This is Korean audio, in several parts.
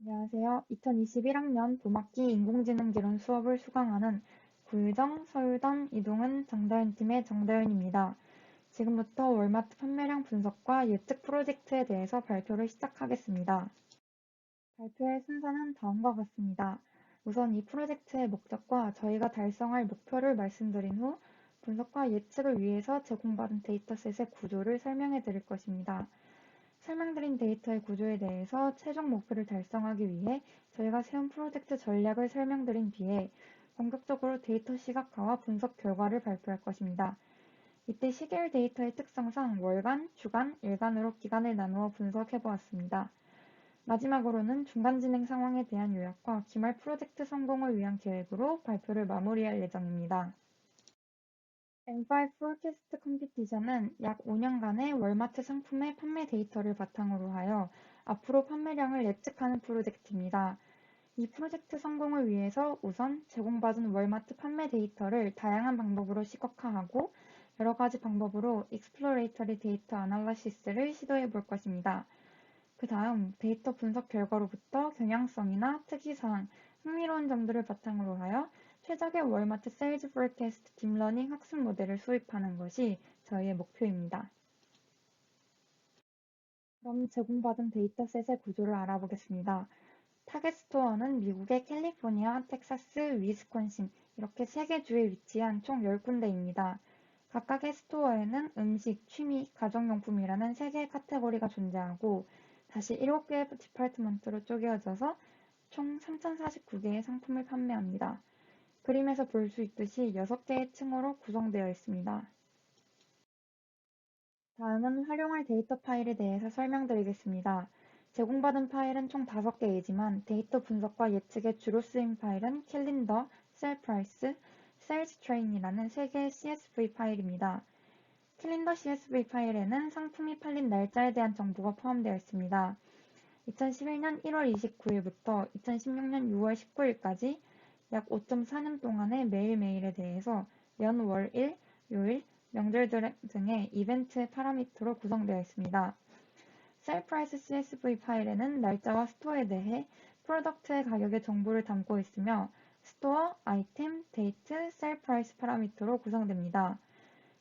안녕하세요. 2021학년 봄학기 인공지능 개론 수업을 수강하는 구유정, 서유던, 이동은, 정다현 팀의 정다현입니다. 지금부터 월마트 판매량 분석과 예측 프로젝트에 대해서 발표를 시작하겠습니다. 발표의 순서는 다음과 같습니다. 우선 이 프로젝트의 목적과 저희가 달성할 목표를 말씀드린 후 분석과 예측을 위해서 제공받은 데이터셋의 구조를 설명해 드릴 것입니다. 설명드린 데이터의 구조에 대해서 최종 목표를 달성하기 위해 저희가 세운 프로젝트 전략을 설명드린 뒤에 본격적으로 데이터 시각화와 분석 결과를 발표할 것입니다. 이때 시계열 데이터의 특성상 월간, 주간, 일간으로 기간을 나누어 분석해 보았습니다. 마지막으로는 중간 진행 상황에 대한 요약과 기말 프로젝트 성공을 위한 계획으로 발표를 마무리할 예정입니다. M5 포캐스트 컴피티션은 약 5년간의 월마트 상품의 판매 데이터를 바탕으로 하여 앞으로 판매량을 예측하는 프로젝트입니다. 이 프로젝트 성공을 위해서 우선 제공받은 월마트 판매 데이터를 다양한 방법으로 시각화하고 여러 가지 방법으로 exploratory 데이터 아날리시스를 시도해 볼 것입니다. 그 다음 데이터 분석 결과로부터 경향성이나 특이사항, 흥미로운 점들을 바탕으로 하여 최적의 월마트 세일즈 포캐스트 딥러닝 학습 모델을 수입하는 것이 저희의 목표입니다. 그럼 제공받은 데이터셋의 구조를 알아보겠습니다. 타겟 스토어는 미국의 캘리포니아, 텍사스, 위스콘신 이렇게 3개 주에 위치한 총 10군데입니다. 각각의 스토어에는 음식, 취미, 가정용품이라는 3개의 카테고리가 존재하고 다시 7개의 디파트먼트로 쪼개져서 총 3,049개의 상품을 판매합니다. 그림에서 볼 수 있듯이 6개의 층으로 구성되어 있습니다. 다음은 활용할 데이터 파일에 대해서 설명드리겠습니다. 제공받은 파일은 총 5개이지만 데이터 분석과 예측에 주로 쓰인 파일은 캘린더, 셀프라이스, 세일즈 트레인이라는 3개의 CSV 파일입니다. 캘린더 CSV 파일에는 상품이 팔린 날짜에 대한 정보가 포함되어 있습니다. 2011년 1월 29일부터 2016년 6월 19일까지 약 5.4년 동안의 매일매일에 대해서 연, 월, 일, 요일, 명절 등의 이벤트 파라미터로 구성되어 있습니다. 셀프라이스 CSV 파일에는 날짜와 스토어에 대해 프로덕트의 가격의 정보를 담고 있으며 스토어, 아이템, 데이트, 셀프라이스 파라미터로 구성됩니다.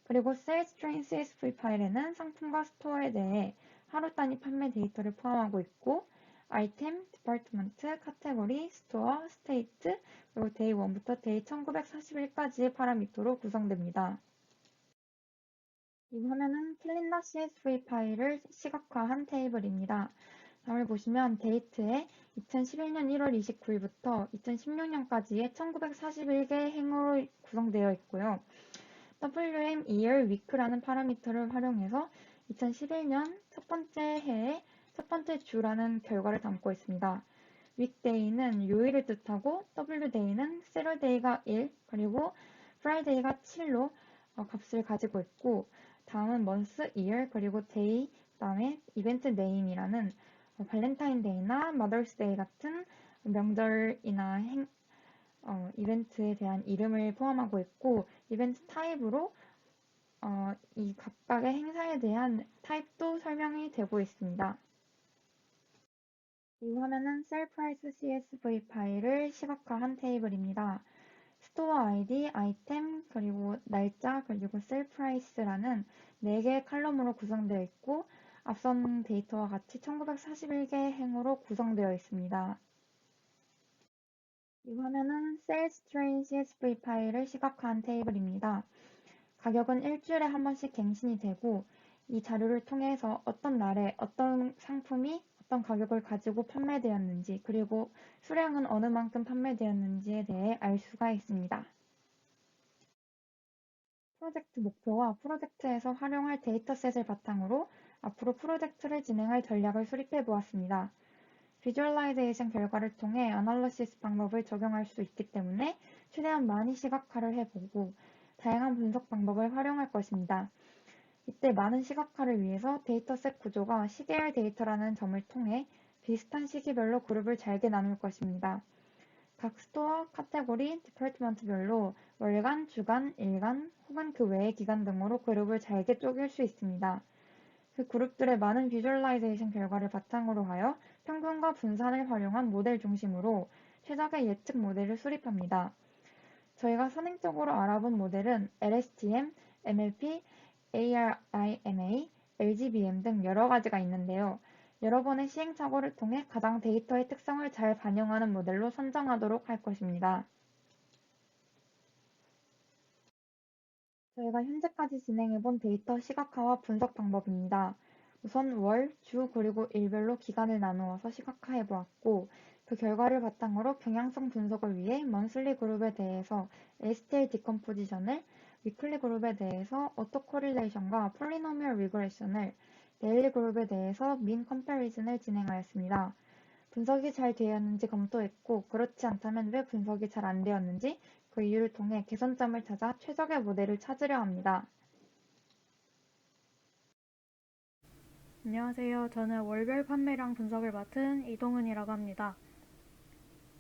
그리고 세일즈 트레인 CSV 파일에는 상품과 스토어에 대해 하루 단위 판매 데이터를 포함하고 있고 아이템, 디파트먼트, 카테고리, 스토어, 스테이트, 그리고 데이 1부터 데이 1941까지의 파라미터로 구성됩니다. 이 화면은 캘린더 CSV 파일을 시각화한 테이블입니다. 다음을 보시면 데이트에 2011년 1월 29일부터 2016년까지의 1941개 행으로 구성되어 있고요. WM year week라는 파라미터를 활용해서 2011년 첫 번째 해의 첫 번째 주라는 결과를 담고 있습니다. weekday는 요일을 뜻하고 wday는 saturday가 1 그리고 friday가 7로 값을 가지고 있고 다음은 month, year 그리고 day 다음에 이벤트 name이라는 발렌타인데이나 마더스데이 같은 명절이나 이벤트에 대한 이름을 포함하고 있고 이벤트 타입으로 이 각각의 행사에 대한 타입도 설명이 되고 있습니다. 이 화면은 셀프라이스 CSV 파일을 시각화한 테이블입니다. 스토어 아이디, 아이템, 그리고 날짜, 그리고 셀프라이스라는 4개의 칼럼으로 구성되어 있고 앞선 데이터와 같이 1941개의 행으로 구성되어 있습니다. 이 화면은 Sales Train CSV 파일을 시각화한 테이블입니다. 가격은 일주일에 한 번씩 갱신이 되고 이 자료를 통해서 어떤 날에 어떤 상품이 어떤 가격을 가지고 판매되었는지 그리고 수량은 어느 만큼 판매되었는지에 대해 알 수가 있습니다. 프로젝트 목표와 프로젝트에서 활용할 데이터셋을 바탕으로 앞으로 프로젝트를 진행할 전략을 수립해 보았습니다. 비주얼라이제이션 결과를 통해 아날리시스 방법을 적용할 수 있기 때문에 최대한 많이 시각화를 해보고 다양한 분석 방법을 활용할 것입니다. 이때 많은 시각화를 위해서 데이터셋 구조가 시계열 데이터라는 점을 통해 비슷한 시기별로 그룹을 잘게 나눌 것입니다. 각 스토어, 카테고리, 디파트먼트별로 월간, 주간, 일간 혹은 그 외의 기간 등으로 그룹을 잘게 쪼갤 수 있습니다. 그 그룹들의 많은 비주얼라이제이션 결과를 바탕으로 하여 평균과 분산을 활용한 모델 중심으로 최적의 예측 모델을 수립합니다. 저희가 선행적으로 알아본 모델은 LSTM, MLP, ARIMA, LGBM 등 여러 가지가 있는데요. 여러 번의 시행착오를 통해 가장 데이터의 특성을 잘 반영하는 모델로 선정하도록 할 것입니다. 저희가 현재까지 진행해본 데이터 시각화와 분석 방법입니다. 우선 월, 주, 그리고 일별로 기간을 나누어서 시각화해보았고, 그 결과를 바탕으로 경향성 분석을 위해 먼슬리 그룹에 대해서 STL 디컴포지션을, 위클리 그룹에 대해서 오토 코릴레이션과 폴리노미얼 리그레션을, 데일리 그룹에 대해서 민 컴패리즌을 진행하였습니다. 분석이 잘 되었는지 검토했고, 그렇지 않다면 왜 분석이 잘 안 되었는지 그 이유를 통해 개선점을 찾아 최적의 모델을 찾으려 합니다. 안녕하세요. 저는 월별 판매량 분석을 맡은 이동은이라고 합니다.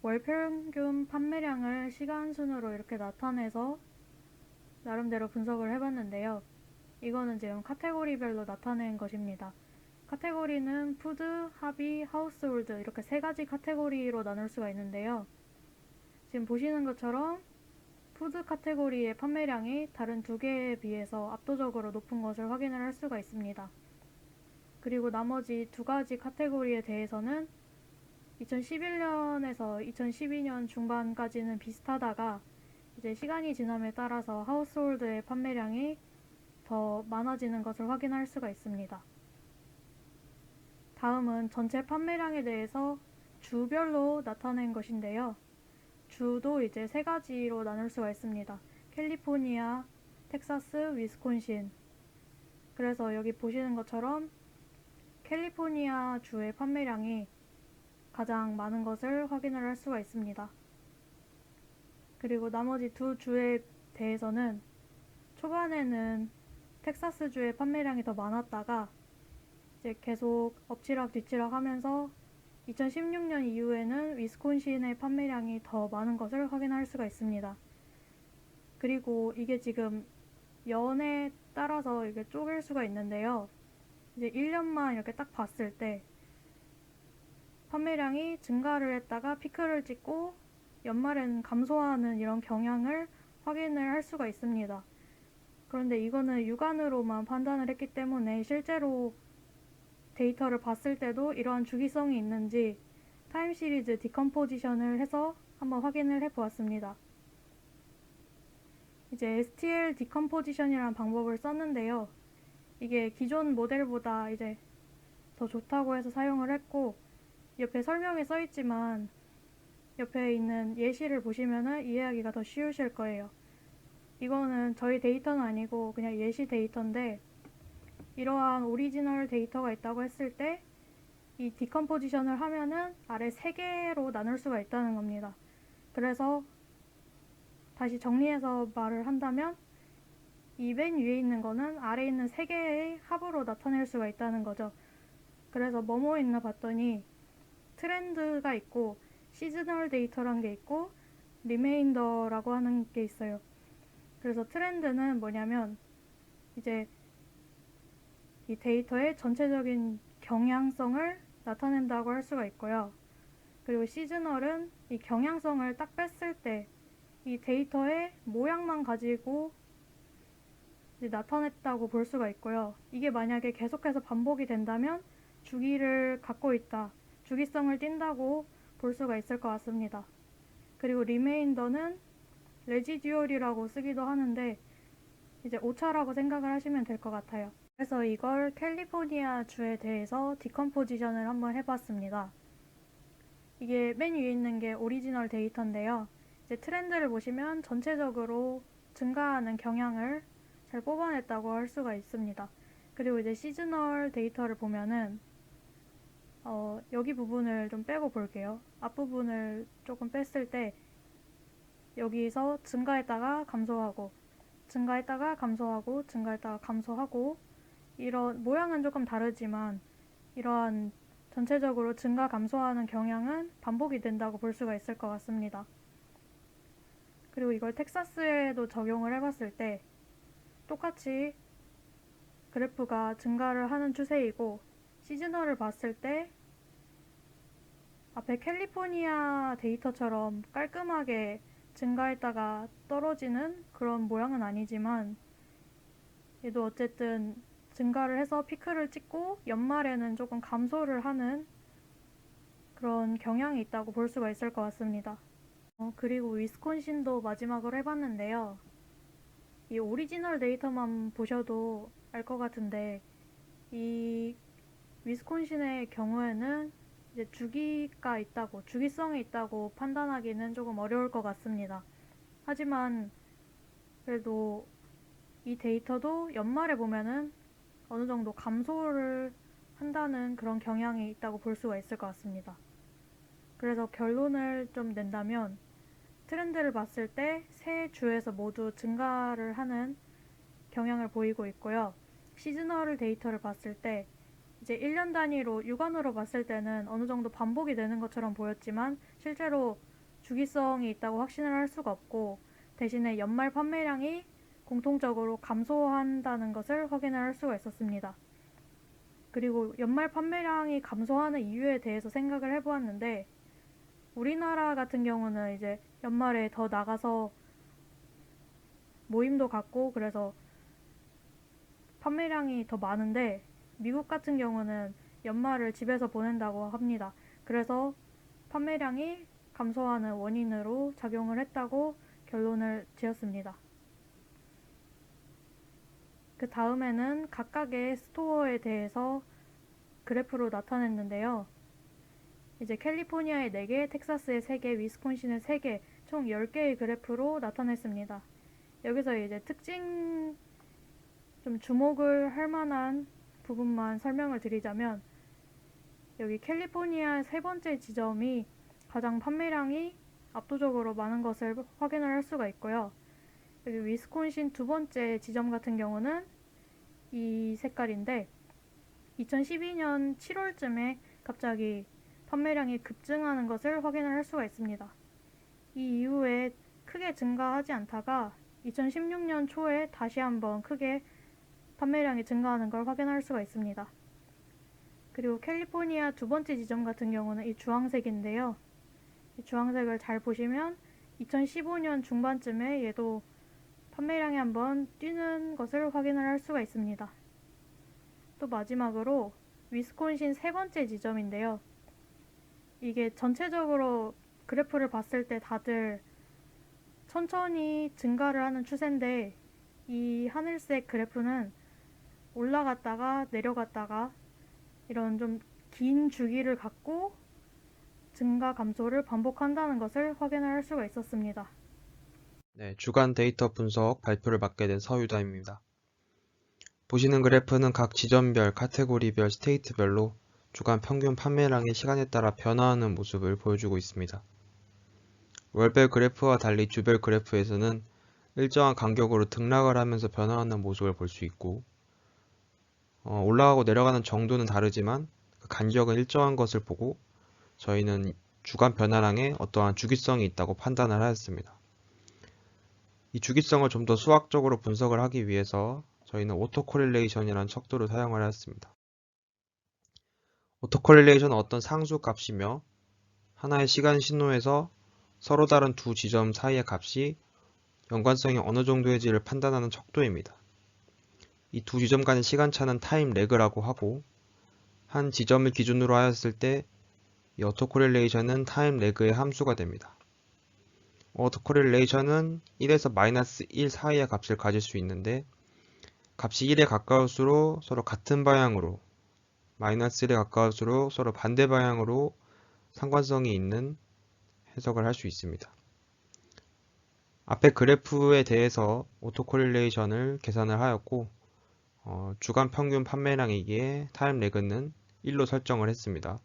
월 평균 판매량을 시간 순으로 이렇게 나타내서 나름대로 분석을 해봤는데요. 이거는 지금 카테고리별로 나타낸 것입니다. 카테고리는 푸드, 하비, 하우스홀드 이렇게 세 가지 카테고리로 나눌 수가 있는데요. 지금 보시는 것처럼 푸드 카테고리의 판매량이 다른 두 개에 비해서 압도적으로 높은 것을 확인을 할 수가 있습니다. 그리고 나머지 두 가지 카테고리에 대해서는 2011년에서 2012년 중반까지는 비슷하다가 이제 시간이 지남에 따라서 하우스홀드의 판매량이 더 많아지는 것을 확인할 수가 있습니다. 다음은 전체 판매량에 대해서 주별로 나타낸 것인데요. 주도 이제 세 가지로 나눌 수가 있습니다. 캘리포니아, 텍사스, 위스콘신. 그래서 여기 보시는 것처럼 캘리포니아 주의 판매량이 가장 많은 것을 확인을 할 수가 있습니다. 그리고 나머지 두 주에 대해서는 초반에는 텍사스 주의 판매량이 더 많았다가 이제 계속 엎치락 뒤치락 하면서 2016년 이후에는 위스콘신의 판매량이 더 많은 것을 확인할 수가 있습니다. 그리고 이게 지금 연에 따라서 이게 쪼갤 수가 있는데요. 이제 1년만 이렇게 딱 봤을 때 판매량이 증가를 했다가 피크를 찍고 연말에는 감소하는 이런 경향을 확인을 할 수가 있습니다. 그런데 이거는 육안으로만 판단을 했기 때문에 실제로 데이터를 봤을 때도 이러한 주기성이 있는지 타임 시리즈 디컴포지션을 해서 한번 확인을 해 보았습니다. 이제 STL 디컴포지션이라는 방법을 썼는데요. 이게 기존 모델보다 이제 더 좋다고 해서 사용을 했고, 옆에 설명에 써 있지만 옆에 있는 예시를 보시면은 이해하기가 더 쉬우실 거예요. 이거는 저희 데이터는 아니고 그냥 예시 데이터인데, 이러한 오리지널 데이터가 있다고 했을 때 이 디컴포지션을 하면은 아래 3개로 나눌 수가 있다는 겁니다. 그래서 다시 정리해서 말을 한다면 이 맨 위에 있는 거는 아래에 있는 3개의 합으로 나타낼 수가 있다는 거죠. 그래서 뭐뭐 있나 봤더니 트렌드가 있고 시즈널 데이터란 게 있고 리메인더라고 하는 게 있어요. 그래서 트렌드는 뭐냐면 이제 이 데이터의 전체적인 경향성을 나타낸다고 할 수가 있고요. 그리고 시즈널은 이 경향성을 딱 뺐을 때 이 데이터의 모양만 가지고 이제 나타냈다고 볼 수가 있고요. 이게 만약에 계속해서 반복이 된다면 주기를 갖고 있다, 주기성을 띈다고 볼 수가 있을 것 같습니다. 그리고 리메인더는 레지듀얼이라고 쓰기도 하는데 이제 오차라고 생각을 하시면 될 것 같아요. 그래서 이걸 캘리포니아 주에 대해서 디컴포지션을 한번 해봤습니다. 이게 맨 위에 있는 게 오리지널 데이터인데요. 이제 트렌드를 보시면 전체적으로 증가하는 경향을 잘 뽑아냈다고 할 수가 있습니다. 그리고 이제 시즈널 데이터를 보면은 여기 부분을 좀 빼고 볼게요. 앞부분을 조금 뺐을 때 여기서 증가했다가 감소하고 증가했다가 감소하고 증가했다가 감소하고 이런 모양은 조금 다르지만 이러한 전체적으로 증가 감소하는 경향은 반복이 된다고 볼 수가 있을 것 같습니다. 그리고 이걸 텍사스에도 적용을 해봤을 때 똑같이 그래프가 증가를 하는 추세이고, 시즈널을 봤을 때 앞에 캘리포니아 데이터처럼 깔끔하게 증가했다가 떨어지는 그런 모양은 아니지만, 얘도 어쨌든 증가를 해서 피크를 찍고 연말에는 조금 감소를 하는 그런 경향이 있다고 볼 수가 있을 것 같습니다. 그리고 위스콘신도 마지막으로 해봤는데요. 이 오리지널 데이터만 보셔도 알 것 같은데, 이 위스콘신의 경우에는 이제 주기성이 있다고 판단하기는 조금 어려울 것 같습니다. 하지만 그래도 이 데이터도 연말에 보면은 어느 정도 감소를 한다는 그런 경향이 있다고 볼 수가 있을 것 같습니다. 그래서 결론을 좀 낸다면, 트렌드를 봤을 때 세 주에서 모두 증가를 하는 경향을 보이고 있고요. 시즈널 데이터를 봤을 때 이제 1년 단위로 육안으로 봤을 때는 어느 정도 반복이 되는 것처럼 보였지만 실제로 주기성이 있다고 확신을 할 수가 없고, 대신에 연말 판매량이 공통적으로 감소한다는 것을 확인을 할 수가 있었습니다. 그리고 연말 판매량이 감소하는 이유에 대해서 생각을 해보았는데, 우리나라 같은 경우는 이제 연말에 더 나가서 모임도 갖고 그래서 판매량이 더 많은데, 미국 같은 경우는 연말을 집에서 보낸다고 합니다. 그래서 판매량이 감소하는 원인으로 작용을 했다고 결론을 지었습니다. 그 다음에는 각각의 스토어에 대해서 그래프로 나타냈는데요. 이제 캘리포니아의 4개, 텍사스의 3개, 위스콘신의 3개, 총 10개의 그래프로 나타냈습니다. 여기서 이제 특징, 좀 주목을 할 만한 부분만 설명을 드리자면, 여기 캘리포니아 세 번째 지점이 가장 판매량이 압도적으로 많은 것을 확인을 할 수가 있고요. 여기 위스콘신 두 번째 지점 같은 경우는 이 색깔인데, 2012년 7월쯤에 갑자기 판매량이 급증하는 것을 확인을 할 수가 있습니다. 이 이후에 크게 증가하지 않다가 2016년 초에 다시 한번 크게 판매량이 증가하는 걸 확인할 수가 있습니다. 그리고 캘리포니아 두 번째 지점 같은 경우는 이 주황색인데요. 이 주황색을 잘 보시면 2015년 중반쯤에 얘도 판매량이 한번 뛰는 것을 확인을 할 수가 있습니다. 또 마지막으로 위스콘신 세 번째 지점인데요. 이게 전체적으로 그래프를 봤을 때 다들 천천히 증가를 하는 추세인데, 이 하늘색 그래프는 올라갔다가 내려갔다가 이런 좀 긴 주기를 갖고 증가 감소를 반복한다는 것을 확인을 할 수가 있었습니다. 네, 주간 데이터 분석 발표를 맡게 된 서유담입니다. 보시는 그래프는 각 지점별, 카테고리별, 스테이트별로 주간 평균 판매량이 시간에 따라 변화하는 모습을 보여주고 있습니다. 월별 그래프와 달리 주별 그래프에서는 일정한 간격으로 등락을 하면서 변화하는 모습을 볼 수 있고, 올라가고 내려가는 정도는 다르지만 그 간격은 일정한 것을 보고 저희는 주간 변화량에 어떠한 주기성이 있다고 판단을 하였습니다. 이 주기성을 좀 더 수학적으로 분석을 하기 위해서 저희는 오토코릴레이션이라는 척도를 사용을 하였습니다. 오토코릴레이션은 어떤 상수 값이며 하나의 시간 신호에서 서로 다른 두 지점 사이의 값이 연관성이 어느 정도인지를 판단하는 척도입니다. 이 두 지점 간의 시간차는 타임 레그라고 하고, 한 지점을 기준으로 하였을 때 이 오토코릴레이션은 타임 레그의 함수가 됩니다. 오토코릴레이션은 1에서 마이너스 1 사이의 값을 가질 수 있는데, 값이 1에 가까울수록 서로 같은 방향으로, 마이너스 1에 가까울수록 서로 반대 방향으로 상관성이 있는 해석을 할 수 있습니다. 앞에 그래프에 대해서 오토코릴레이션을 계산을 하였고, 주간 평균 판매량이기에 타임 레그는 1로 설정을 했습니다.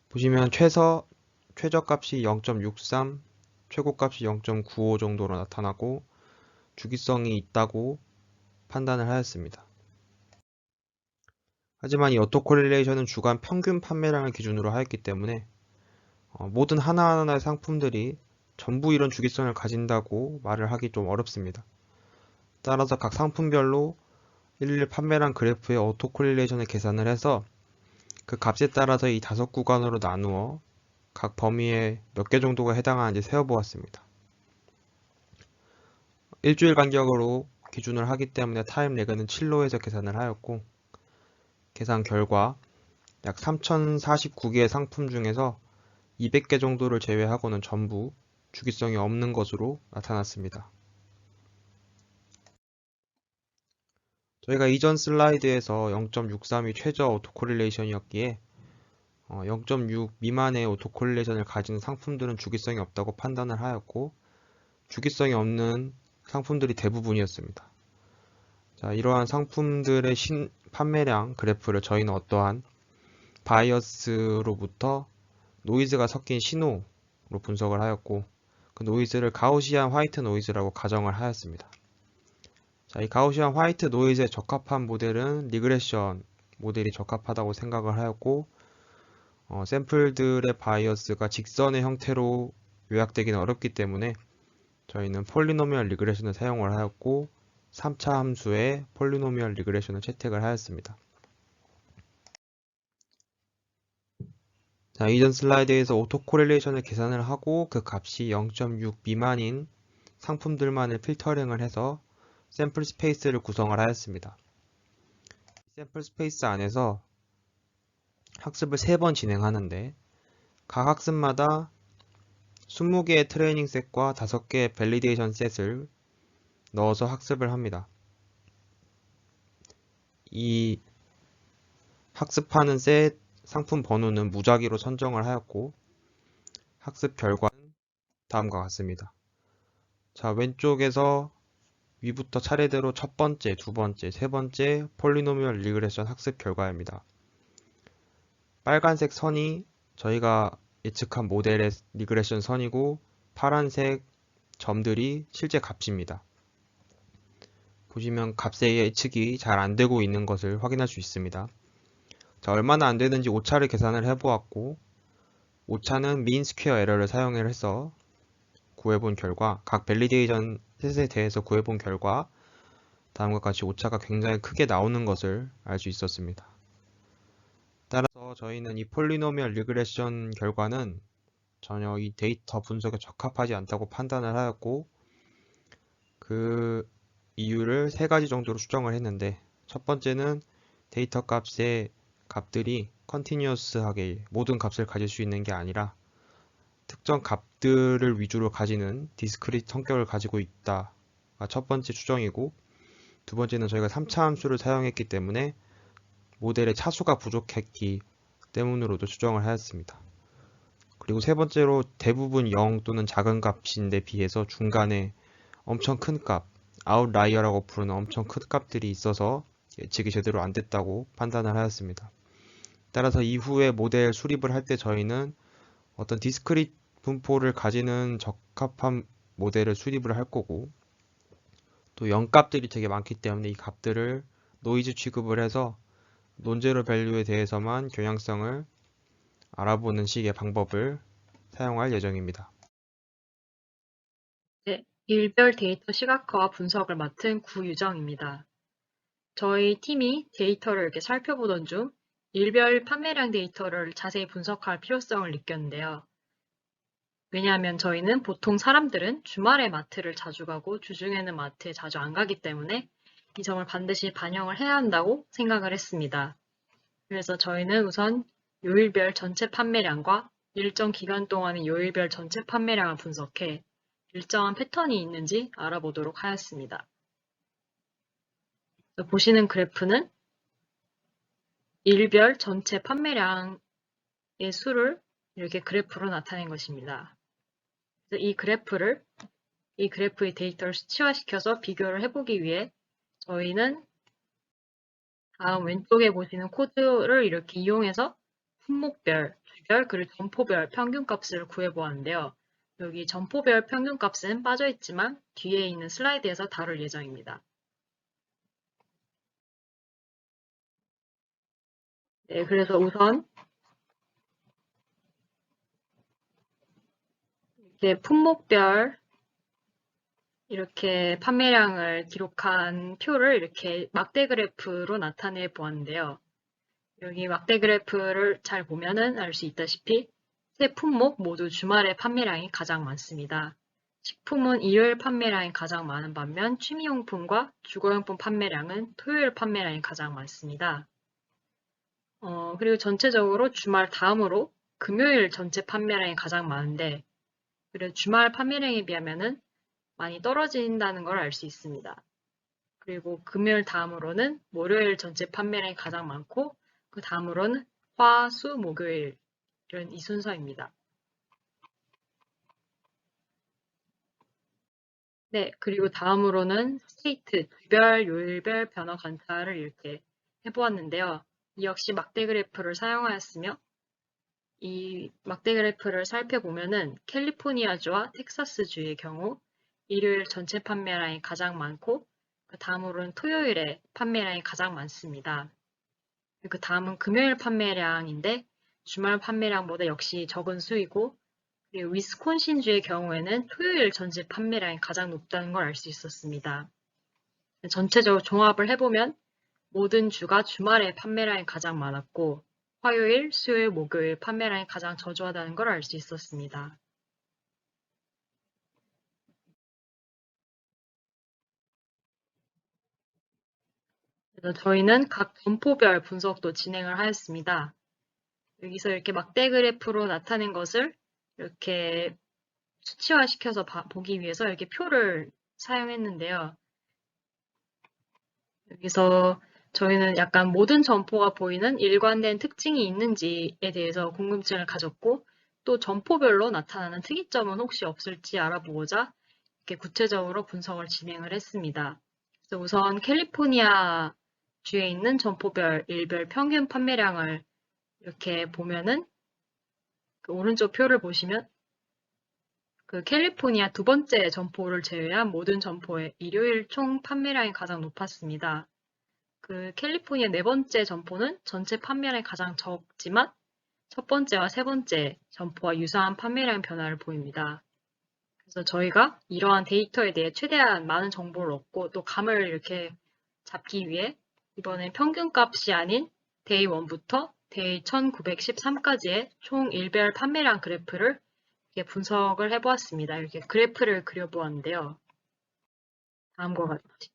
보시면 최저값이 0.63, 최고값이 0.95 정도로 나타나고 주기성이 있다고 판단을 하였습니다. 하지만 이 오토코릴레이션은 주간 평균 판매량을 기준으로 하였기 때문에 모든 하나하나의 상품들이 전부 이런 주기성을 가진다고 말을 하기 좀 어렵습니다. 따라서 각 상품별로 일일 판매량 그래프의 오토 콜리레이션을 계산을 해서 그 값에 따라서 이 5구간으로 나누어 각 범위에 몇 개 정도가 해당하는지 세어보았습니다. 일주일 간격으로 기준을 하기 때문에 타임 레그는 7로에서 계산을 하였고, 계산 결과 약 3049개의 상품 중에서 200개 정도를 제외하고는 전부 주기성이 없는 것으로 나타났습니다. 저희가 이전 슬라이드에서 0.63이 최저 오토코릴레이션이었기에 0.6 미만의 오토코릴레이션을 가진 상품들은 주기성이 없다고 판단을 하였고, 주기성이 없는 상품들이 대부분이었습니다. 자, 이러한 상품들의 판매량 그래프를 저희는 어떠한 바이어스로부터 노이즈가 섞인 신호로 분석을 하였고, 그 노이즈를 가우시안 화이트 노이즈라고 가정을 하였습니다. 자, 이 가우시안 화이트 노이즈에 적합한 모델은 리그레션 모델이 적합하다고 생각을 하였고, 샘플들의 바이어스가 직선의 형태로 요약되기는 어렵기 때문에 저희는 폴리노미얼 리그레션을 사용을 하였고, 3차 함수의 폴리노미얼 리그레션을 채택을 하였습니다. 자, 이전 슬라이드에서 오토코릴레이션을 계산을 하고 그 값이 0.6 미만인 상품들만을 필터링을 해서 샘플 스페이스를 구성을 하였습니다. 샘플 스페이스 안에서 학습을 3번 진행하는데 각 학습마다 20개의 트레이닝 셋과 5개의 밸리데이션 셋을 넣어서 학습을 합니다. 이 학습하는 셋 상품 번호는 무작위로 선정을 하였고, 학습 결과는 다음과 같습니다. 자, 왼쪽에서 위부터 차례대로 첫 번째, 두 번째, 세 번째 폴리노미얼 리그레션 학습 결과입니다. 빨간색 선이 저희가 예측한 모델의 리그레션 선이고, 파란색 점들이 실제 값입니다. 보시면 값의 예측이 잘 안되고 있는 것을 확인할 수 있습니다. 자, 얼마나 안되는지 오차를 계산을 해보았고, 오차는 민 스퀘어 에러를 사용을 해서 구해본 결과, 각 밸리데이션 셋에 대해서 구해본 결과 다음과 같이 오차가 굉장히 크게 나오는 것을 알 수 있었습니다. 따라서 저희는 이 폴리노미얼 리그레션 결과는 전혀 이 데이터 분석에 적합하지 않다고 판단을 하였고, 그 이유를 3가지 정도로 추정을 했는데, 첫 번째는 데이터 값의 값들이 컨티뉴어스하게 모든 값을 가질 수 있는 게 아니라 특정 값들을 위주로 가지는 디스크리트 성격을 가지고 있다가 첫 번째 추정이고, 두 번째는 저희가 3차 함수를 사용했기 때문에 모델의 차수가 부족했기 때문으로도 추정을 하였습니다. 그리고 세 번째로 대부분 0 또는 작은 값인데 비해서 중간에 엄청 큰 값, 아웃라이어라고 부르는 엄청 큰 값들이 있어서 예측이 제대로 안 됐다고 판단을 하였습니다. 따라서 이후에 모델 수립을 할 때 저희는 어떤 디스크리트 분포를 가지는 적합한 모델을 수립을 할 거고, 또 0값들이 되게 많기 때문에 이 값들을 노이즈 취급을 해서 논제로 밸류에 대해서만 경향성을 알아보는 식의 방법을 사용할 예정입니다. 네, 일별 데이터 시각화와 분석을 맡은 구유정입니다. 저희 팀이 데이터를 이렇게 살펴보던 중 일별 판매량 데이터를 자세히 분석할 필요성을 느꼈는데요. 왜냐하면 저희는 보통 사람들은 주말에 마트를 자주 가고 주중에는 마트에 자주 안 가기 때문에 이 점을 반드시 반영을 해야 한다고 생각을 했습니다. 그래서 저희는 우선 요일별 전체 판매량과 일정 기간 동안의 요일별 전체 판매량을 분석해 일정한 패턴이 있는지 알아보도록 하였습니다. 보시는 그래프는 일별 전체 판매량의 수를 이렇게 그래프로 나타낸 것입니다. 그래서 이 그래프의 데이터를 수치화시켜서 비교를 해보기 위해 저희는 다음 왼쪽에 보시는 코드를 이렇게 이용해서 품목별, 주별, 그리고 점포별 평균값을 구해보았는데요. 여기 점포별 평균값은 빠져있지만 뒤에 있는 슬라이드에서 다룰 예정입니다. 네, 그래서 우선 이렇게 품목별 이렇게 판매량을 기록한 표를 이렇게 막대 그래프로 나타내 보았는데요. 여기 막대 그래프를 잘 보면은 알 수 있다시피 세 품목 모두 주말에 판매량이 가장 많습니다. 식품은 일요일 판매량이 가장 많은 반면 취미용품과 주거용품 판매량은 토요일 판매량이 가장 많습니다. 그리고 전체적으로 주말 다음으로 금요일 전체 판매량이 가장 많은데, 그래도 주말 판매량에 비하면은 많이 떨어진다는 걸 알 수 있습니다. 그리고 금요일 다음으로는 월요일 전체 판매량이 가장 많고, 그 다음으로는 화, 수, 목요일 이런 이 순서입니다. 네, 그리고 다음으로는 스테이트, 주별, 요일별 변화 관찰을 이렇게 해보았는데요. 이 역시 막대 그래프를 사용하였으며, 이 막대 그래프를 살펴보면은 캘리포니아주와 텍사스주의 경우 일요일 전체 판매량이 가장 많고 그 다음으로는 토요일에 판매량이 가장 많습니다. 그 다음은 금요일 판매량인데 주말 판매량보다 역시 적은 수이고 그리고 위스콘신주의 경우에는 토요일 전체 판매량이 가장 높다는 걸 알 수 있었습니다. 전체적으로 종합을 해보면 모든 주가 주말에 판매량이 가장 많았고 화요일, 수요일, 목요일 판매량이 가장 저조하다는 걸 알 수 있었습니다. 그래서 저희는 각 점포별 분석도 진행을 하였습니다. 여기서 이렇게 막대 그래프로 나타낸 것을 이렇게 수치화시켜서 보기 위해서 이렇게 표를 사용했는데요. 여기서 저희는 약간 모든 점포가 보이는 일관된 특징이 있는지에 대해서 궁금증을 가졌고 또 점포별로 나타나는 특이점은 혹시 없을지 알아보고자 이렇게 구체적으로 분석을 진행을 했습니다. 그래서 우선 캘리포니아 주에 있는 점포별 일별 평균 판매량을 이렇게 보면은 그 오른쪽 표를 보시면 그 캘리포니아 두 번째 점포를 제외한 모든 점포의 일요일 총 판매량이 가장 높았습니다. 그 캘리포니아 네 번째 점포는 전체 판매량이 가장 적지만 첫 번째와 세 번째 점포와 유사한 판매량 변화를 보입니다. 그래서 저희가 이러한 데이터에 대해 최대한 많은 정보를 얻고 또 감을 이렇게 잡기 위해 이번엔 평균값이 아닌 데이 1부터 데이 1913까지의 총 일별 판매량 그래프를 이렇게 분석을 해보았습니다. 이렇게 그래프를 그려보았는데요. 다음과 같이.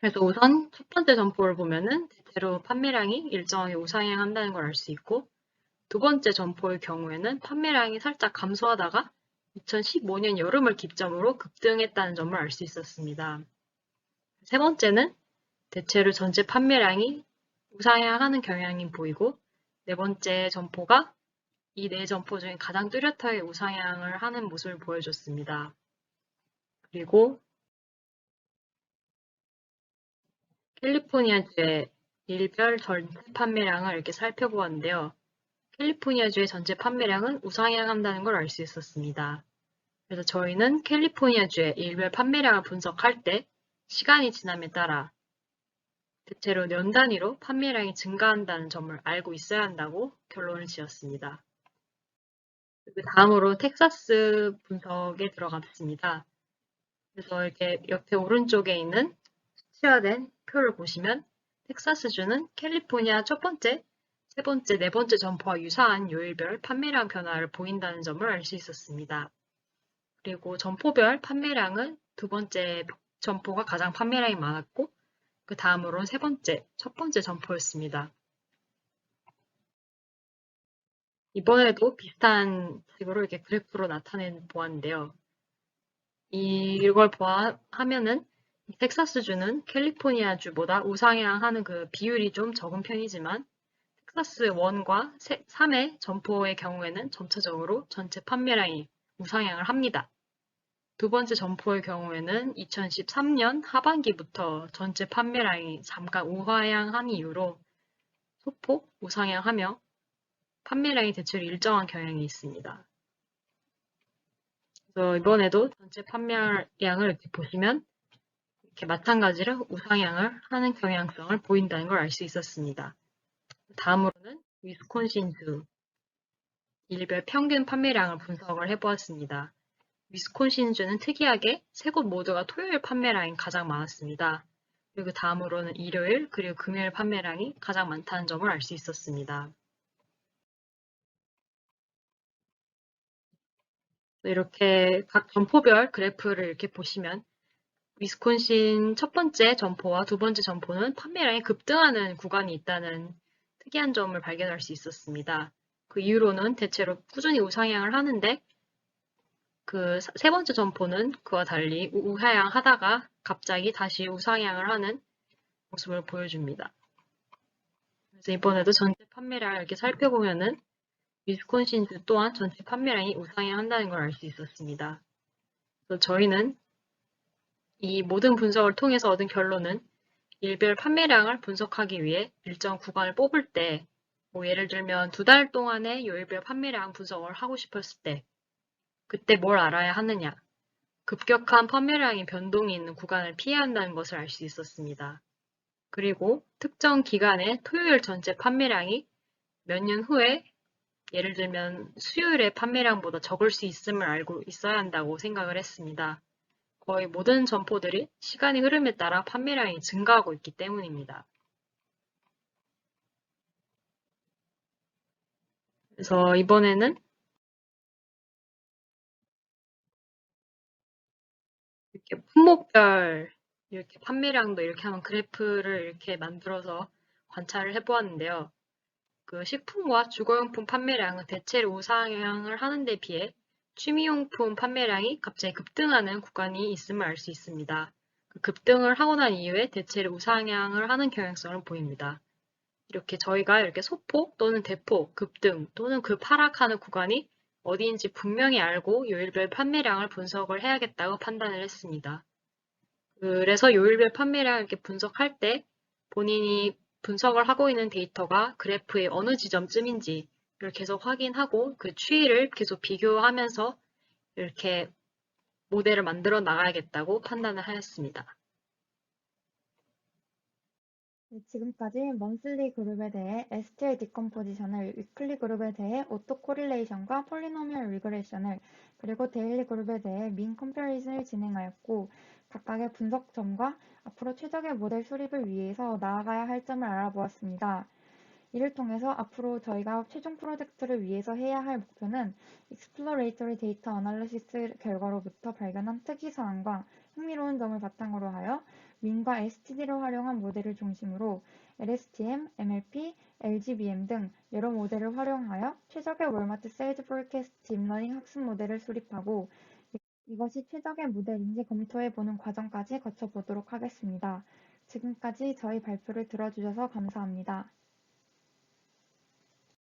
그래서 우선 첫 번째 점포를 보면은 대체로 판매량이 일정하게 우상향한다는 걸 알 수 있고 두 번째 점포의 경우에는 판매량이 살짝 감소하다가 2015년 여름을 기점으로 급등했다는 점을 알 수 있었습니다. 세 번째는 대체로 전체 판매량이 우상향하는 경향이 보이고 네 번째 점포가 이 네 점포 중에 가장 뚜렷하게 우상향을 하는 모습을 보여줬습니다. 그리고 캘리포니아주의 일별 전체 판매량을 이렇게 살펴보았는데요. 캘리포니아주의 전체 판매량은 우상향한다는 걸 알 수 있었습니다. 그래서 저희는 캘리포니아주의 일별 판매량을 분석할 때 시간이 지남에 따라 대체로 년 단위로 판매량이 증가한다는 점을 알고 있어야 한다고 결론을 지었습니다. 그 다음으로 텍사스 분석에 들어갔습니다. 그래서 이렇게 옆에 오른쪽에 있는 수치화된 표를 보시면 텍사스주는 캘리포니아 첫 번째, 세 번째, 네 번째 점포와 유사한 요일별 판매량 변화를 보인다는 점을 알 수 있었습니다. 그리고 점포별 판매량은 두 번째 점포가 가장 판매량이 많았고 그 다음으로는 세 번째, 첫 번째 점포였습니다. 이번에도 비슷한 식으로 이렇게 그래프로 나타내 보았는데요. 이걸 하면은 텍사스주는 캘리포니아주보다 우상향하는 그 비율이 좀 적은 편이지만 텍사스 1과 3의 점포의 경우에는 전체적으로 전체 판매량이 우상향을 합니다. 두 번째 점포의 경우에는 2013년 하반기부터 전체 판매량이 잠깐 우하향한 이유로 소폭 우상향하며 판매량이 대체로 일정한 경향이 있습니다. 그래서 이번에도 전체 판매량을 이렇게 보시면 이렇게 마찬가지로 우상향을 하는 경향성을 보인다는 걸 알 수 있었습니다. 다음으로는 위스콘신주 일별 평균 판매량을 분석을 해보았습니다. 위스콘신주는 특이하게 세 곳 모두가 토요일 판매량이 가장 많았습니다. 그리고 다음으로는 일요일 그리고 금요일 판매량이 가장 많다는 점을 알 수 있었습니다. 이렇게 각 점포별 그래프를 이렇게 보시면 위스콘신 첫 번째 점포와 두 번째 점포는 판매량이 급등하는 구간이 있다는 특이한 점을 발견할 수 있었습니다. 그 이후로는 대체로 꾸준히 우상향을 하는데 그 세 번째 점포는 그와 달리 우하향하다가 갑자기 다시 우상향을 하는 모습을 보여줍니다. 그래서 이번에도 전체 판매량을 이렇게 살펴보면은 위스콘신주 또한 전체 판매량이 우상향한다는 걸 알 수 있었습니다. 그래서 저희는 이 모든 분석을 통해서 얻은 결론은 일별 판매량을 분석하기 위해 일정 구간을 뽑을 때, 뭐 예를 들면 2달 동안의 요일별 판매량 분석을 하고 싶었을 때, 그때 뭘 알아야 하느냐? 급격한 판매량의 변동이 있는 구간을 피해야 한다는 것을 알 수 있었습니다. 그리고 특정 기간의 토요일 전체 판매량이 몇 년 후에 예를 들면 수요일의 판매량보다 적을 수 있음을 알고 있어야 한다고 생각을 했습니다. 거의 모든 점포들이 시간의 흐름에 따라 판매량이 증가하고 있기 때문입니다. 그래서 이번에는 이렇게 품목별 이렇게 판매량도 이렇게 한번 그래프를 이렇게 만들어서 관찰을 해보았는데요. 그 식품과 주거용품 판매량은 대체로 우상향을 하는 데 비해 취미용품 판매량이 갑자기 급등하는 구간이 있음을 알 수 있습니다. 그 급등을 하고 난 이후에 대체로 우상향을 하는 경향성을 보입니다. 이렇게 저희가 이렇게 소폭 또는 대폭 급등 또는 급하락하는 구간이 어디인지 분명히 알고 요일별 판매량을 분석을 해야겠다고 판단을 했습니다. 그래서 요일별 판매량을 이렇게 분석할 때 본인이 분석을 하고 있는 데이터가 그래프의 어느 지점쯤인지를 계속 확인하고 그 추이를 계속 비교하면서 이렇게 모델을 만들어 나가야겠다고 판단을 하였습니다. 네, 지금까지 먼슬리 그룹에 대해 STL 디컴포지션을, 위클리 그룹에 대해 오토 코릴레이션과 폴리노미얼 리그레션을, 그리고 데일리 그룹에 대해 민 컴패리즌을 진행하였고, 각각의 분석점과 앞으로 최적의 모델 수립을 위해서 나아가야 할 점을 알아보았습니다. 이를 통해서 앞으로 저희가 최종 프로젝트를 위해서 해야 할 목표는 Exploratory Data Analysis 결과로부터 발견한 특이사항과 흥미로운 점을 바탕으로 하여 윈과 STD를 활용한 모델을 중심으로 LSTM, MLP, LGBM 등 여러 모델을 활용하여 최적의 월마트 세일즈 포캐스트 딥러닝 학습 모델을 수립하고, 이것이 최적의 모델인지 검토해보는 과정까지 거쳐보도록 하겠습니다. 지금까지 저희 발표를 들어주셔서 감사합니다.